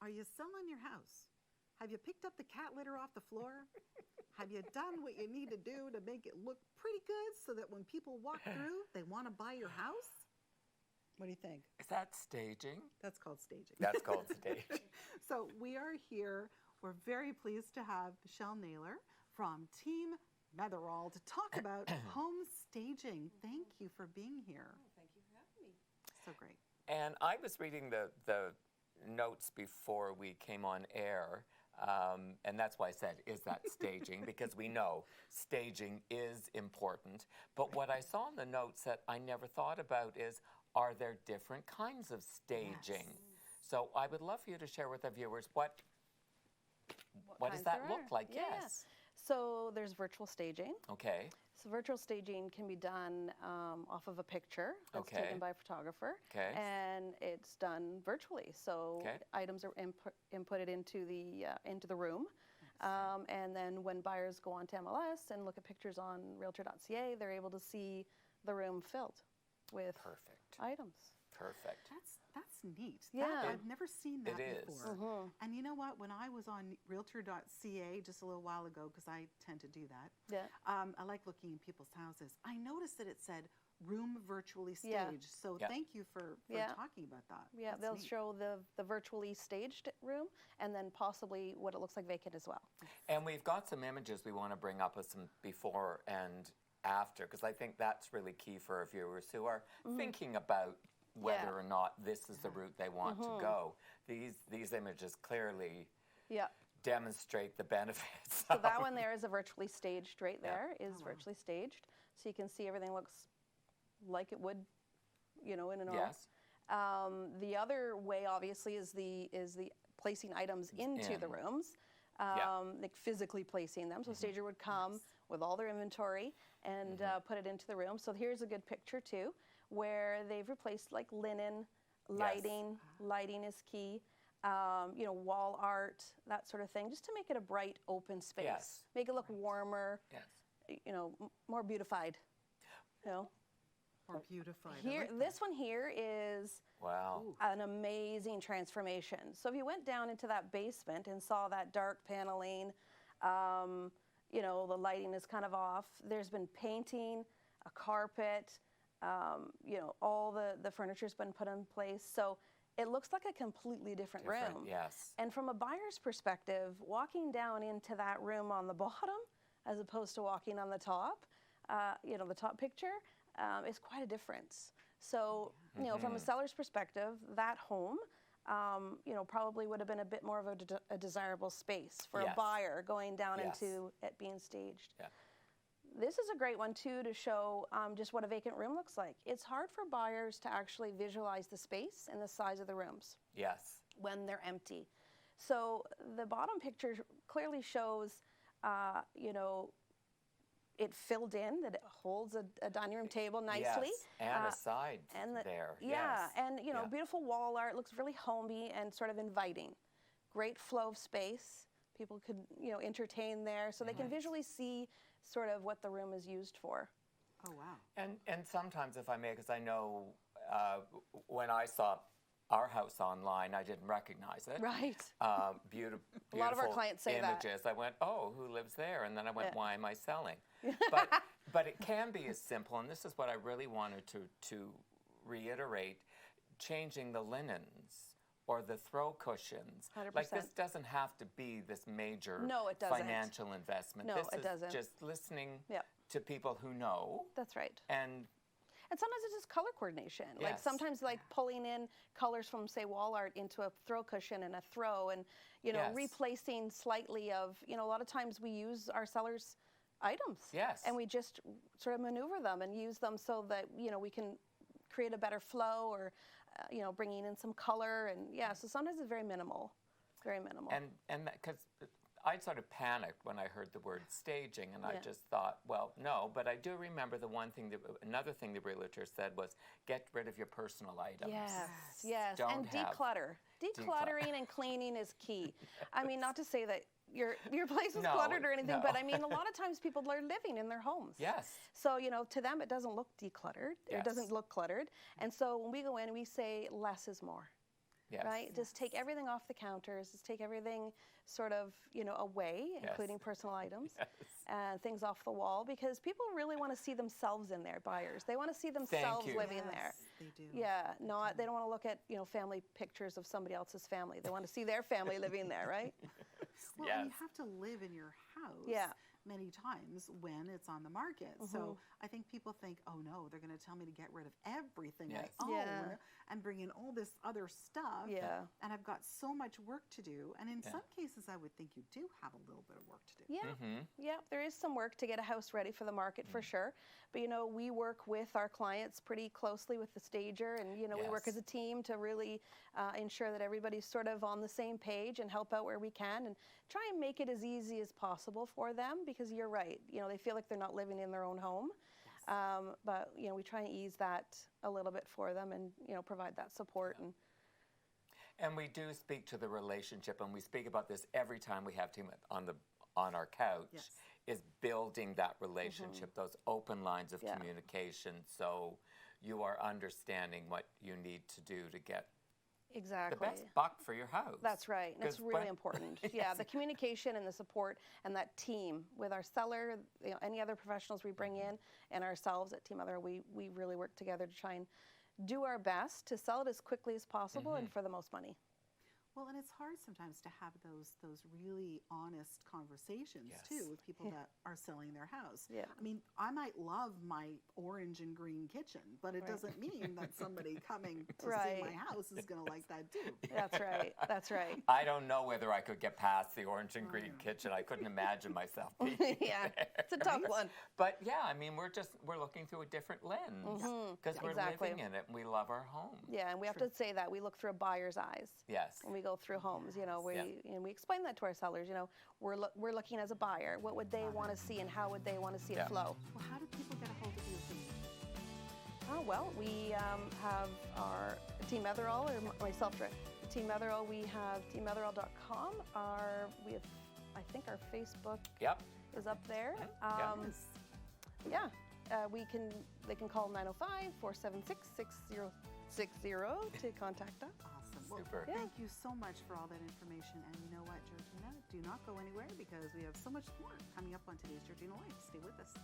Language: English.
Are you selling your house? Have you picked up the cat litter off the floor? Have you done what you need to do to make it look pretty good so that when people walk through, they want to buy your house? What do you think? Is that staging? That's called staging. That's called staging. So we are here. We're very pleased to have Michelle Naylor from Team Metherall to talk about home staging. Thank you for being here. Oh, thank you for having me. So great. And I was reading the notes before we came on air, and that's why I said, is that staging? Because we know staging is important. But what I saw in the notes that I never thought about is, are there different kinds of staging? Yes. So I would love for you to share with the viewers what does that look like? Yes. So there's virtual staging. Okay. So virtual staging can be done off of a picture that's Okay. taken by a photographer. Okay. And it's done virtually. So Okay. items are inputted into the room. And then when buyers go onto MLS and look at pictures on realtor.ca, they're able to see the room filled with Perfect. items. Perfect. That's neat. Yeah. I've never seen that It before. is. Mm-hmm. And you know what? When I was on realtor.ca just a little while ago, because I tend to do that, Yeah. I like looking in people's houses. I noticed that it said room virtually staged. Yeah. So Yeah. thank you for Yeah. talking about that. Yeah, That's they'll neat. show the virtually staged room and then possibly what it looks like vacant as well. And we've got some images we want to bring up with some before and after, because I think that's really key for our viewers who are thinking about whether Yeah. or not this is the route they want to go. These images clearly Yeah. demonstrate the benefits. So that one there is a virtually staged right there, is wow. virtually staged. So you can see everything looks like it would, in an Yes. The other way obviously is the placing items into the In. rooms. Yeah. Like physically placing them. So a stager would come with all their inventory and put it into the room. So here's a good picture too, where they've replaced like linen, lighting. Lighting is key. Wall art, that sort of thing, just to make it a bright, open space. Yes. Make it look warmer. Yes. More beautified. Or beautified. I Here, like this one here is Wow. an amazing transformation. So if you went down into that basement and saw that dark paneling, the lighting is kind of off. There's been painting, a carpet, all the furniture's been put in place. So it looks like a completely different room. Yes. And from a buyer's perspective, walking down into that room on the bottom, as opposed to walking on the top, the top picture, is quite a difference. So, from a seller's perspective, that home, probably would have been a bit more of a desirable space for a Yes. buyer going down Yes. into it being staged. Yeah. This is a great one too to show just what a vacant room looks like. It's hard for buyers to actually visualize the space and the size of the rooms Yes. when they're empty. So the bottom picture clearly shows, it filled in, that it holds a dining room table nicely. Yes. And a side there. Yeah, Yes. and Yeah. beautiful wall art, looks really homey and sort of inviting. Great flow of space. People could, entertain there, so they can visually see sort of what the room is used for. Oh, wow. And sometimes, if I may, because I know when I saw our house online, I didn't recognize it. Right. Beautiful. A lot of our clients say that. images. I went, oh, who lives there? And then I went, Yeah. why am I selling? But it can be as simple, and this is what I really wanted to reiterate, changing the linens or the throw cushions. 100%. Like, this doesn't have to be this major No, it doesn't. financial investment. No, this it is doesn't. just listening Yep. to people who know. That's right. And And sometimes it's just color coordination. Like Yes. sometimes pulling in colors from, say, wall art into a throw cushion and a throw, and Yes. replacing slightly of, a lot of times we use our sellers' items. Yes. And we just sort of maneuver them and use them so that, we can create a better flow, or, bringing in some color. And so sometimes it's very minimal. Very minimal. And because I sort of panicked when I heard the word staging, and I Yeah. just thought, well, no. But I do remember another thing the realtor said was, get rid of your personal items. Yes. Don't And have- declutter. Decluttering and cleaning is key. I mean, not to say that your place is No, cluttered or anything, no. but I mean, a lot of times people are living in their homes. Yes. So, to them it doesn't look decluttered. It Yes. doesn't look cluttered. And so when we go in, we say less is more. Yes. right? Just take everything off the counters, just take everything sort of, away, Yes. including personal items, Yes. and things off the wall, because people really want to see themselves in there, buyers. They want to see themselves you. living there. They do. Yeah, they don't want to look at, family pictures of somebody else's family. They want to see their family living there, right? Well, Yes. and you have to live in your house Yeah. many times when it's on the market. So I think people think, oh no, they're going to tell me to get rid of everything Yes. I own Yeah. and bring in all this other stuff. Yeah. And I've got so much work to do. And in Yeah. some cases, I would think you do have a little bit of work to do. Yeah, Mm-hmm. yeah, there is some work to get a house ready for the market for sure. But we work with our clients pretty closely with the stager, and we work Yes. as a team to really ensure that everybody's sort of on the same page and help out where we can and try and make it as easy as possible for them, because you're right, they feel like they're not living in their own home. But we try and ease that a little bit for them and provide that support. And we do speak to the relationship, and we speak about this every time we have team on our couch. Yes. Is building that relationship, those open lines of Yeah. communication, so you are understanding what you need to do to get Exactly. the best buck for your house. That's right. And that's 'Cause really when- important. Yeah, the communication and the support and that team with our seller, any other professionals we bring in, and ourselves at Team Metherall, we really work together to try and do our best to sell it as quickly as possible and for the most money. Well, and it's hard sometimes to have those really honest conversations Yes. too with people that are selling their house. Yeah. I mean, I might love my orange and green kitchen, but it Right. doesn't mean that somebody coming to see Right. my house is going to like that too. That's right. That's right. I don't know whether I could get past the orange and green kitchen. I couldn't imagine myself being Yeah, there. it's a tough one. But yeah, I mean, we're looking through a different lens because we're Exactly. living in it and we love our home. Yeah, and we have to say that we look through a buyer's eyes Yes. when we go through homes. We explain that to our sellers. We're looking as a buyer. What would they want to see, and how would they want to see Yeah. it flow? Well, how do people get a hold of you? Oh, well, we have our Team Metherall, or myself, Team Metherall. We have teammetherall.com. We have, I think, our Facebook Yep. is up there. Yeah. They can call 905-476-6060 to contact us. Awesome. Well, Super. Yeah. thank you so much for all that information. And you know what, Georgina? Do not go anywhere, because we have so much more coming up on today's Georgina Life. Stay with us.